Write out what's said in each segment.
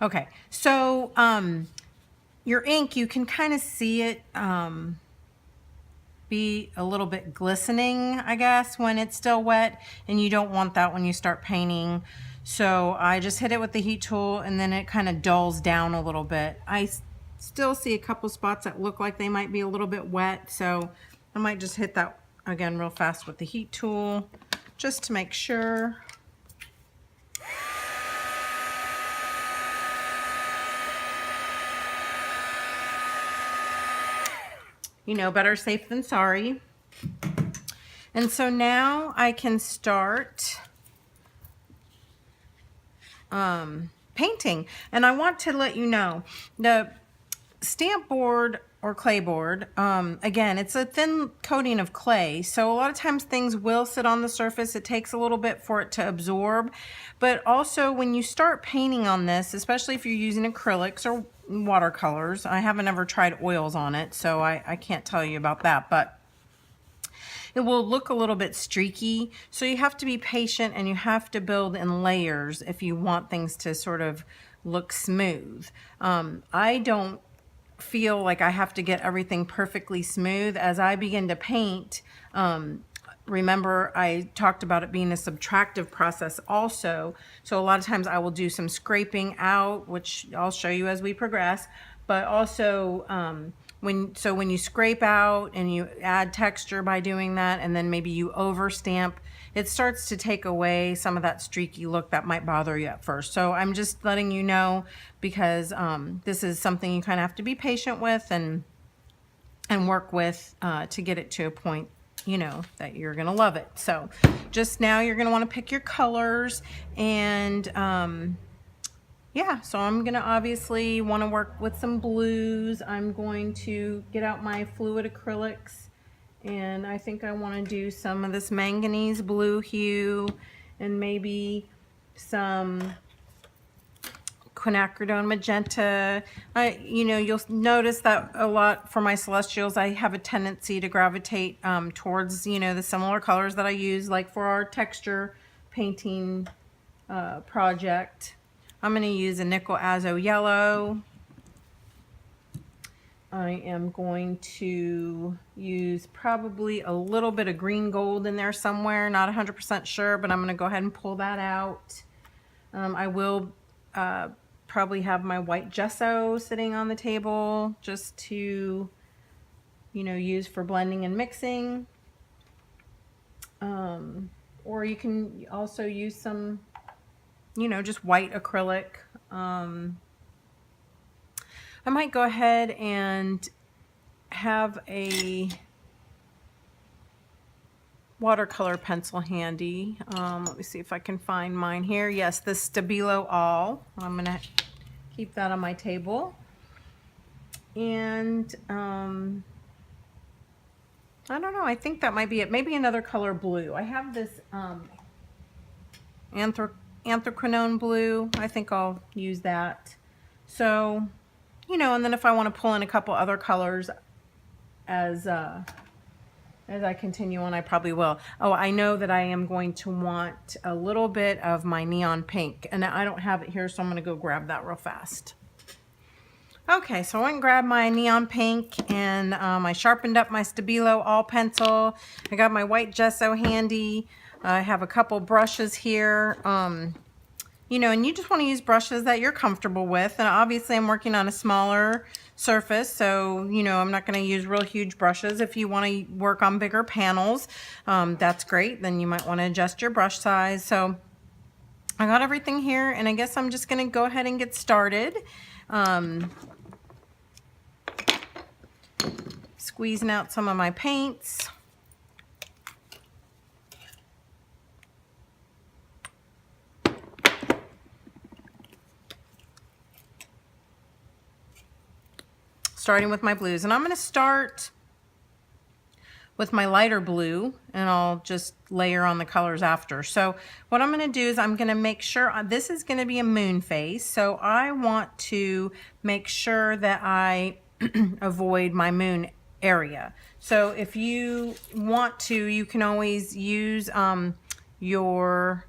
Okay, so your ink, you can kind of see it be a little bit glistening, I guess, when it's still wet, and you don't want that when you start painting. So I just hit it with the heat tool, and then it kind of dulls down a little bit. I still see a couple spots that look like they might be a little bit wet, so I might just hit that again real fast with the heat tool just to make sure. You know, better safe than sorry. And so now I can start painting. And I want to let you know, the stamp board or clay board, again, it's a thin coating of clay, so a lot of times things will sit on the surface. It takes a little bit for it to absorb, but also when you start painting on this, especially if you're using acrylics or watercolors, I haven't ever tried oils on it, so I can't tell you about that, but it will look a little bit streaky. So you have to be patient, and you have to build in layers if you want things to sort of look smooth. I don't feel like I have to get everything perfectly smooth. As I begin to paint, remember I talked about it being a subtractive process also. So a lot of times I will do some scraping out, which I'll show you as we progress, but also when you scrape out and you add texture by doing that, and then maybe you over stamp, it starts to take away some of that streaky look that might bother you at first. So I'm just letting you know, because this is something you kind of have to be patient with and work with to get it to a point, you know, that you're gonna love it. So just now you're gonna want to pick your colors, and yeah, so I'm gonna obviously want to work with some blues. I'm going to get out my fluid acrylics, and I think I want to do some of this manganese blue hue and maybe some quinacridone magenta. You know, you'll notice that a lot for my celestials, I have a tendency to gravitate towards, you know, the similar colors that I use, like for our texture painting project. I'm going to use a nickel azo yellow. I am going to use probably a little bit of green gold in there somewhere, not 100% sure, but I'm going to go ahead and pull that out. I will probably have my white gesso sitting on the table just to, you know, use for blending and mixing. Or you can also use some, you know, just white acrylic. I might go ahead and have a watercolor pencil handy. Let me see if I can find mine here. Yes, the Stabilo All. I'm going to keep that on my table. And I don't know, I think that might be it. Maybe another color blue. I have this anthraquinone blue. I think I'll use that. So, you know, and then if I want to pull in a couple other colors as I continue on, I probably will. Oh, I know that I am going to want a little bit of my neon pink, and I don't have it here, so I'm going to go grab that real fast. Okay, so I went and grabbed my neon pink, and I sharpened up my Stabilo All pencil. I got my white gesso handy. I have a couple brushes here. You know, and you just want to use brushes that you're comfortable with. And obviously I'm working on a smaller surface, so, you know, I'm not going to use real huge brushes. If you want to work on bigger panels, that's great. Then you might want to adjust your brush size. So I got everything here, and I guess I'm just going to go ahead and get started. Squeezing out some of my paints. Starting with my blues, and I'm going to start with my lighter blue, and I'll just layer on the colors after. So what I'm going to do is I'm going to make sure this is going to be a moon face, so I want to make sure that I avoid my moon area. So if you want to, you can always use your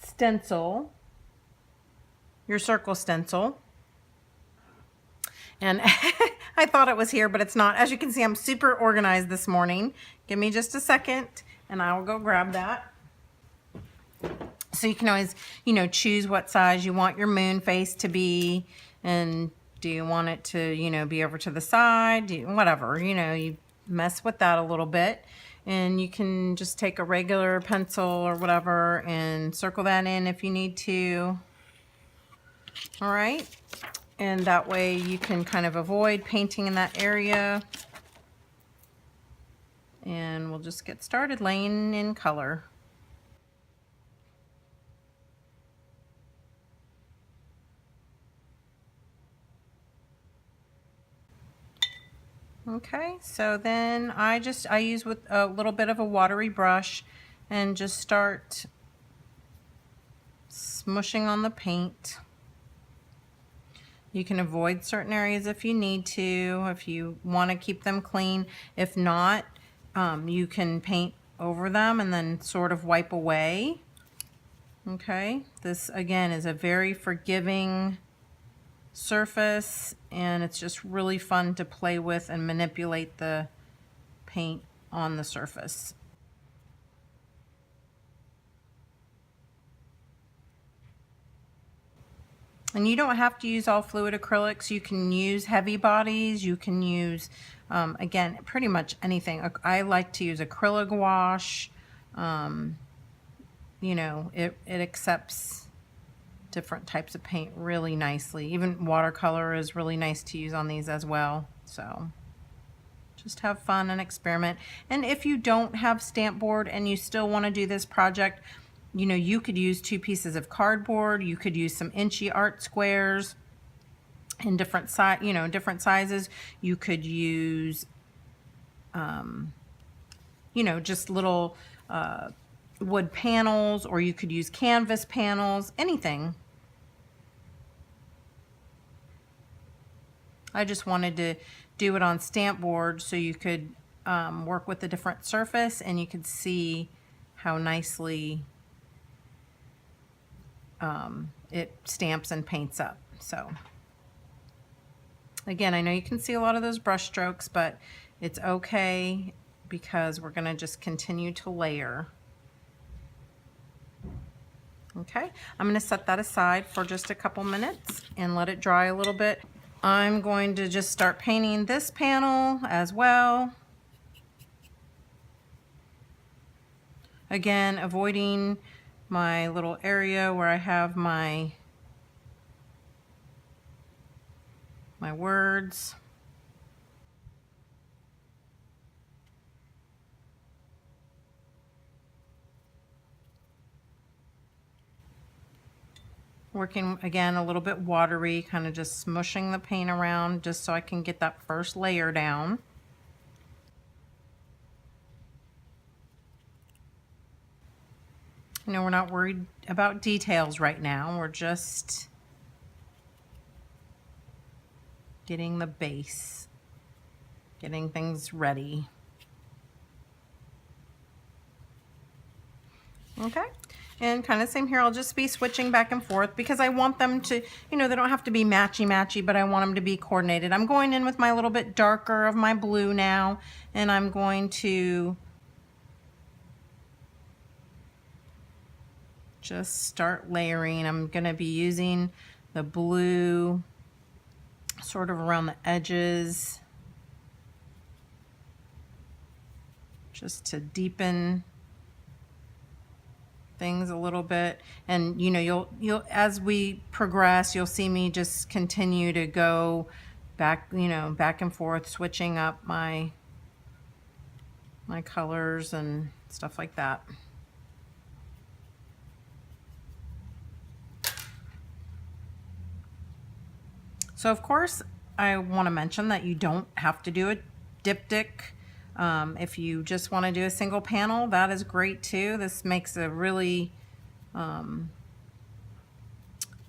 stencil your circle stencil. And I thought it was here, but it's not. As you can see, I'm super organized this morning. Give me just a second and I will go grab that. So you can always, you know, choose what size you want your moon face to be, and do you want it to, you know, be over to the side, whatever, you know, you mess with that a little bit. And you can just take a regular pencil or whatever and circle that in if you need to. All right. And that way you can kind of avoid painting in that area. And we'll just get started laying in color. Okay, so then I use with a little bit of a watery brush and just start smushing on the paint. You can avoid certain areas if you need to, if you want to keep them clean. If not, you can paint over them and then sort of wipe away. Okay, this again is a very forgiving surface, and it's just really fun to play with and manipulate the paint on the surface. And you don't have to use all fluid acrylics. You can use heavy bodies. You can use, again, pretty much anything. I like to use acrylic wash. You know, it accepts different types of paint really nicely. Even watercolor is really nice to use on these as well. So just have fun and experiment. And if you don't have stamp board and you still want to do this project, you know, you could use 2 pieces of cardboard. You could use some inchy art squares in different different sizes. You could use, you know, just little wood panels, or you could use canvas panels, anything. I just wanted to do it on stamp board so you could work with a different surface and you could see how nicely it stamps and paints up. So again, I know you can see a lot of those brush strokes, but it's okay because we're going to just continue to layer. Okay, I'm going to set that aside for just a couple minutes and let it dry a little bit. I'm going to just start painting this panel as well. Again, avoiding my little area where I have my words. Working again a little bit watery, kind of just smushing the paint around just so I can get that first layer down. You know, we're not worried about details right now. We're just getting the base, getting things ready. Okay. And kind of same here, I'll just be switching back and forth because I want them to, you know, they don't have to be matchy-matchy, but I want them to be coordinated. I'm going in with my little bit darker of my blue now, and I'm going to just start layering. I'm going to be using the blue sort of around the edges just to deepen things a little bit. And you know, you'll as we progress, you'll see me just continue to go back, you know, back and forth, switching up my colors and stuff like that. So of course I want to mention that you don't have to do a diptych. If you just want to do a single panel, that is great too. This makes a really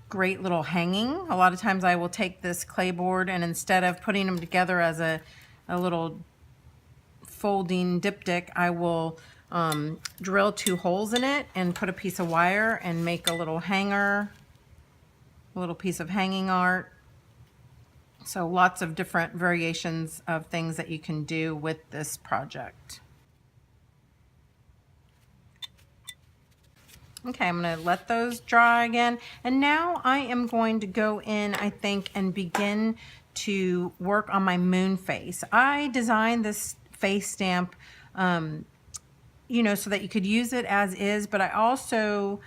great little hanging. A lot of times I will take this clay board and instead of putting them together as a little folding diptych, I will drill 2 holes in it and put a piece of wire and make a little hanger A little piece of hanging art. So lots of different variations of things that you can do with this project. Okay, I'm going to let those dry again. And now I am going to go in, I think, and begin to work on my moon face. I designed this face stamp, you know, so that you could use it as is, but I also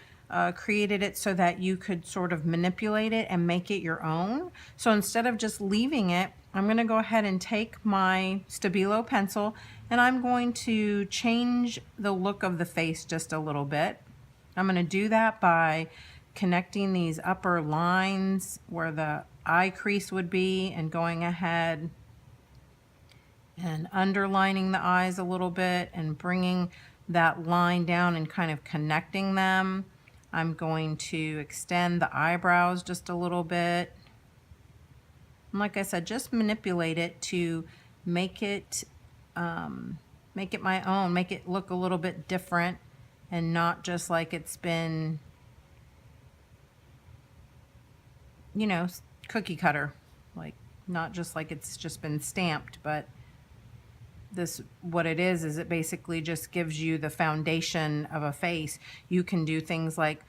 created it so that you could sort of manipulate it and make it your own. So instead of just leaving it, I'm going to go ahead and take my Stabilo pencil and I'm going to change the look of the face just a little bit. I'm going to do that by connecting these upper lines where the eye crease would be and going ahead and underlining the eyes a little bit and bringing that line down and kind of connecting them. I'm going to extend the eyebrows just a little bit. And like I said, just manipulate it to make it my own, make it look a little bit different and not just like it's been, you know, cookie cutter, like not just like it's just been stamped, but this, what it is it basically just gives you the foundation of a face. You can do things like,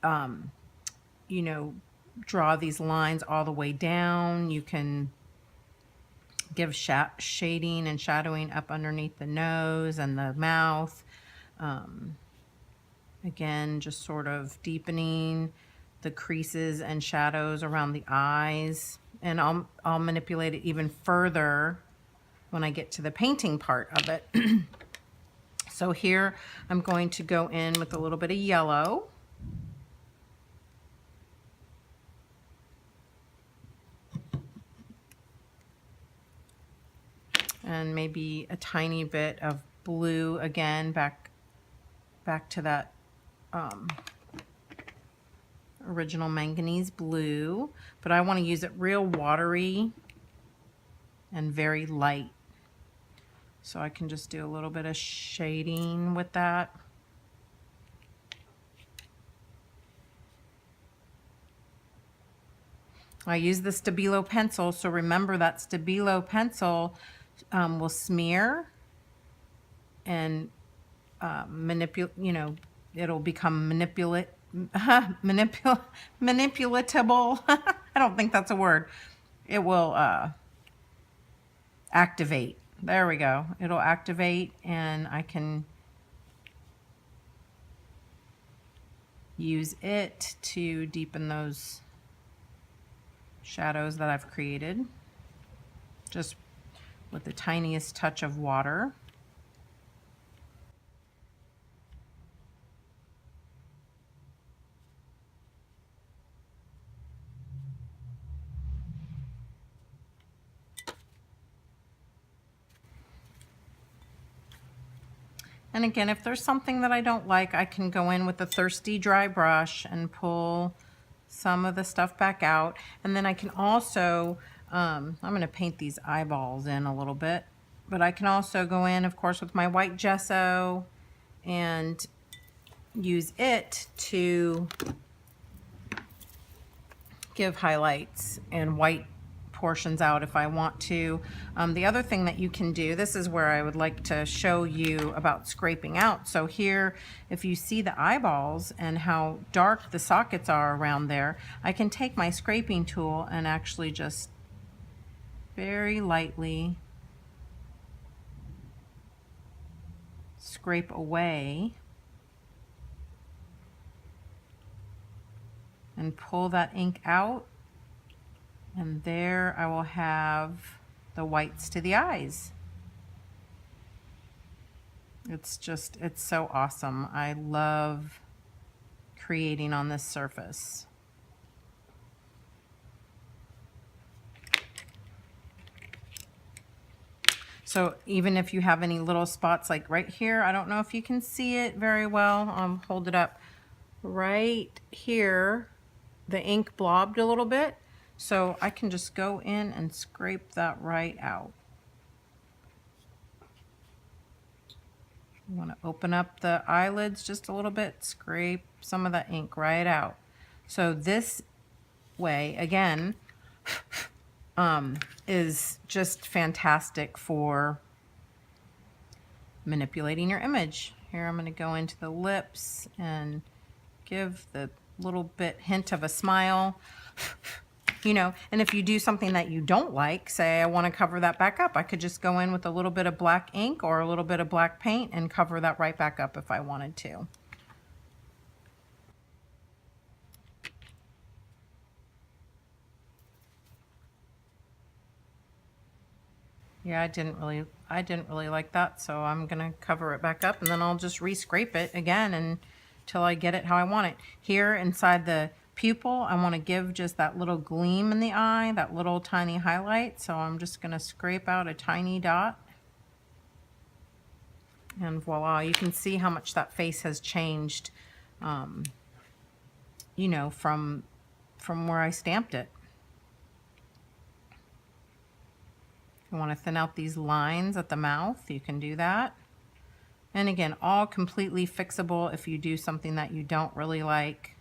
you know, draw these lines all the way down. You can give shading and shadowing up underneath the nose and the mouth. Again, just sort of deepening the creases and shadows around the eyes. And I'll manipulate it even further when I get to the painting part of it. So here I'm going to go in with a little bit of yellow. And maybe a tiny bit of blue again, back to that original manganese blue. But I want to use it real watery and very light. So I can just do a little bit of shading with that. I use the Stabilo pencil, so remember that Stabilo pencil will smear and you know, it'll become manipulatable. I don't think that's a word. It will activate. There we go. It'll activate and I can use it to deepen those shadows that I've created, just with the tiniest touch of water. And again, if there's something that I don't like, I can go in with a thirsty dry brush and pull some of the stuff back out. And then I can also, I'm going to paint these eyeballs in a little bit, but I can also go in, of course, with my white gesso and use it to give highlights and white portions out if I want to. The other thing that you can do, this is where I would like to show you about scraping out. So here, if you see the eyeballs and how dark the sockets are around there, I can take my scraping tool and actually just very lightly scrape away and pull that ink out. And there I will have the whites to the eyes. It's so awesome. I love creating on this surface. So even if you have any little spots like right here, I don't know if you can see it very well. I'll hold it up. Right here, the ink blobbed a little bit. So I can just go in and scrape that right out. You want to open up the eyelids just a little bit, scrape some of the ink right out. So this way, again, is just fantastic for manipulating your image. Here I'm going to go into the lips and give the little bit hint of a smile. You know, and if you do something that you don't like, say I want to cover that back up, I could just go in with a little bit of black ink or a little bit of black paint and cover that right back up if I wanted to. Yeah, I didn't really like that, so I'm gonna cover it back up, and then I'll just re-scrape it again until I get it how I want it. Here inside the pupil, I want to give just that little gleam in the eye, that little tiny highlight, so I'm just gonna scrape out a tiny dot, and voila, you can see how much that face has changed, you know, from where I stamped it. If you want to thin out these lines at the mouth, you can do that. And again, all completely fixable if you do something that you don't really like.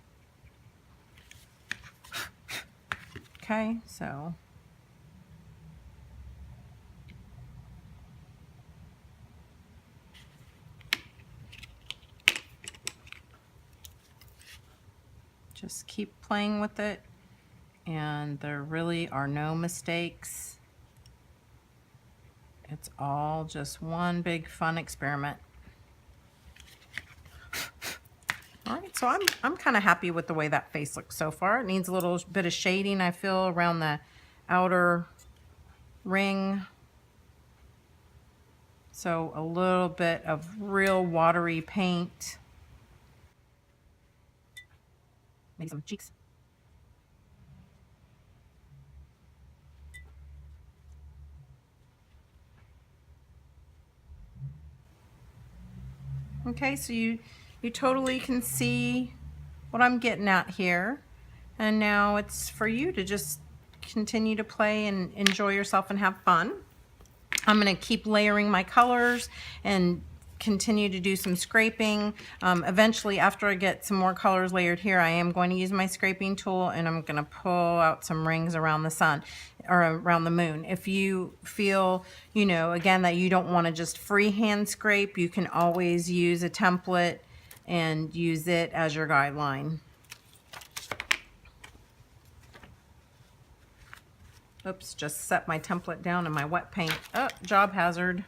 Okay, so just keep playing with it, and there really are no mistakes. It's all just one big fun experiment. All right, so I'm kind of happy with the way that face looks so far. It needs a little bit of shading, I feel, around the outer ring. So a little bit of real watery paint. Maybe some cheeks. Okay, so you totally can see what I'm getting at here. And now it's for you to just continue to play and enjoy yourself and have fun. I'm going to keep layering my colors and continue to do some scraping. Eventually, after I get some more colors layered here, I am going to use my scraping tool, and I'm going to pull out some rings around the sun or around the moon. If you feel, you know, again, that you don't want to just freehand scrape, you can always use a template and use it as your guideline. Oops, just set my template down in my wet paint. Oh, job hazard.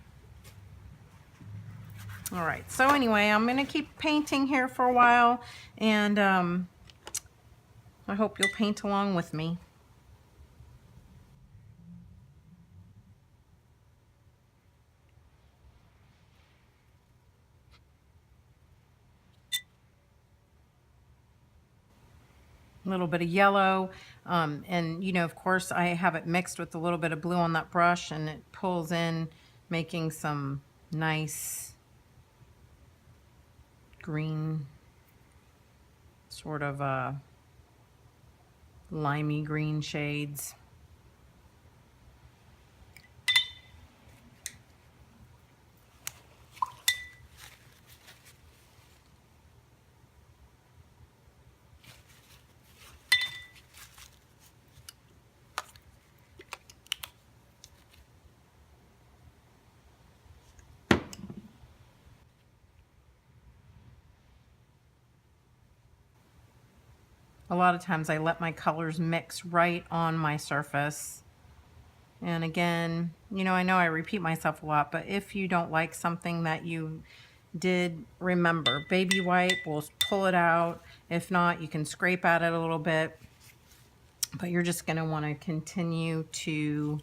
All right, so anyway, I'm going to keep painting here for a while, and I hope you'll paint along with me. A little bit of yellow, and you know, of course, I have it mixed with a little bit of blue on that brush, and it pulls in, making some nice green, sort of limey green shades. A lot of times I let my colors mix right on my surface. And again, you know I repeat myself a lot, but if you don't like something that you did, remember, baby wipe will pull it out. If not, you can scrape at it a little bit. But you're just going to want to continue to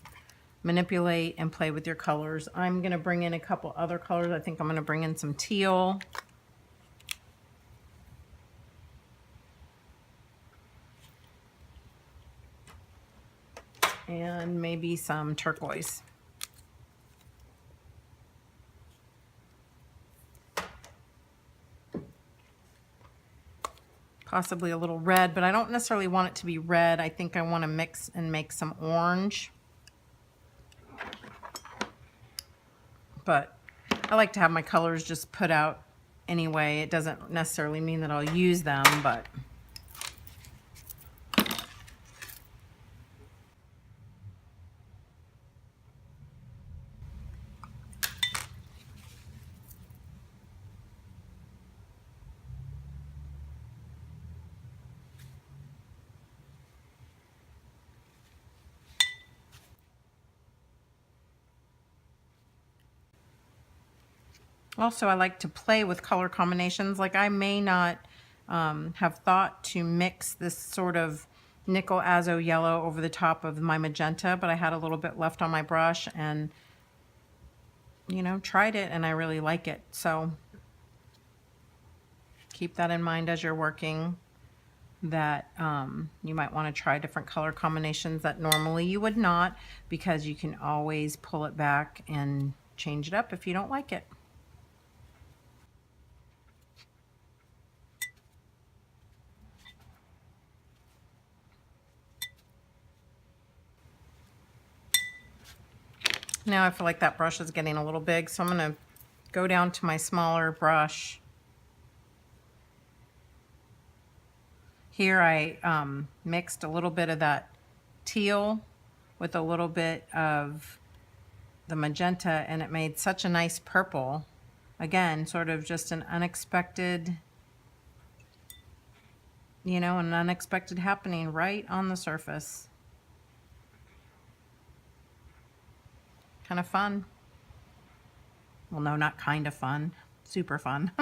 manipulate and play with your colors. I'm going to bring in a couple other colors. I think I'm going to bring in some teal. And maybe some turquoise. Possibly a little red, but I don't necessarily want it to be red. I think I want to mix and make some orange. But I like to have my colors just put out anyway. It doesn't necessarily mean that I'll use them, but Also, I like to play with color combinations. Like I may not have thought to mix this sort of nickel azo yellow over the top of my magenta, but I had a little bit left on my brush and, you know, tried it and I really like it. So keep that in mind as you're working, that you might want to try different color combinations that normally you would not, because you can always pull it back and change it up if you don't like it. Now I feel like that brush is getting a little big, so I'm going to go down to my smaller brush. Here I mixed a little bit of that teal with a little bit of the magenta, and it made such a nice purple. Again, sort of just an unexpected, you know, an unexpected happening right on the surface. Kind of fun. Well, no, not kind of fun. Super fun.